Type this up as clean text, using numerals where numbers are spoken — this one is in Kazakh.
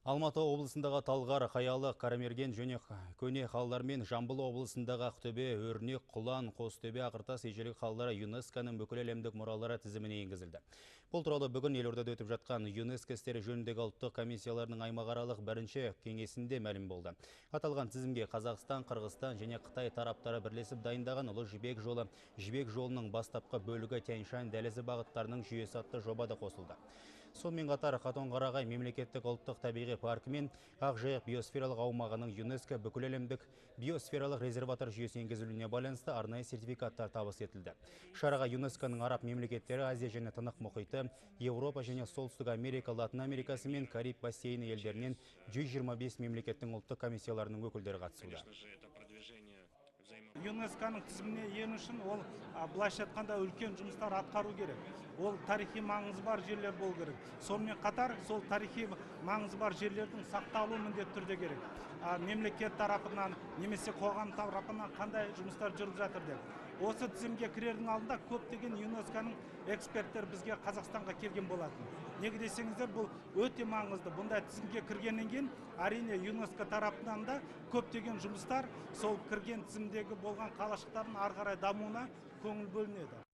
Алматы облысындағы Талғар, Қаялы, Қарамерген және көне қалалар мен Жамбыл облысындағы Ақтөбе, Өрнек, Құлан, Қостөбе, Ақыртас ежелгі қалалары ЮНЕСКО-ның бүкіл әлемдік мұралары тізіміне енгізілді. Бұл туралы бүгін елордада өтіп жатқан ЮНЕСКО істері жөніндегі ұлттық комиссияларының аймақаралық бірінші кеңесінде мәлім болды. Аталған тізімге Қазақстан, Қырғызстан және Қытай тараптары бірлесіп дайындаған Ұлы Жібек жолы, Жібек жолының бастапқы бөлігі Тянь-Шань дәлізі бағыттарының жүйесі атты жоба да қосылды. Сонымен қатар Қатон-Қарағай мемлекеттік ұлттық табиғи паркі мен Ақжайық биосфералық аумағының ЮНЕСКО бүкіл әлемдік биосфералық резерватор жүйесі енгізілуіне байланысты арнайы сертификаттар табыс етілді. Шараға ЮНЕСКО-ның араб мемлекеттері, Азия және Тынық мұхиты, Еуропа және Солтүстік Америка, Латын Америкасы мен Кариб бассейні елдерінен 125 мемлекеттің ұлттық комиссияларының өкілдері қатысуда. ЮНЕСКО-ның тізіміне ену үшін ол былайша айтқанда үлкен жұмыстар атқару керек. Ол тарихи маңызы бар жерлер болу керек. Сонымен қатар сол тарихи маңызы бар жерлердің сақталуы міндетті түрде керек. Мемлекет тарапынан немесе қоғам тарапынан қандай жұмыстар жүріп жатыр деп. Осы тізімге кірердің алдында көптеген ЮНЕСКО-ның эксперттер бізге Қазақстанға келген болатын. Неге десеңіздер, бұл өте маңызды. Бұндай тізімге кіргеннен кейін әрине ЮНЕСКО тарапынан да көптеген жұмыстар сол кірген тізімдегі болған қалашықтардың ары қарай дамуына көңіл бөлінеді.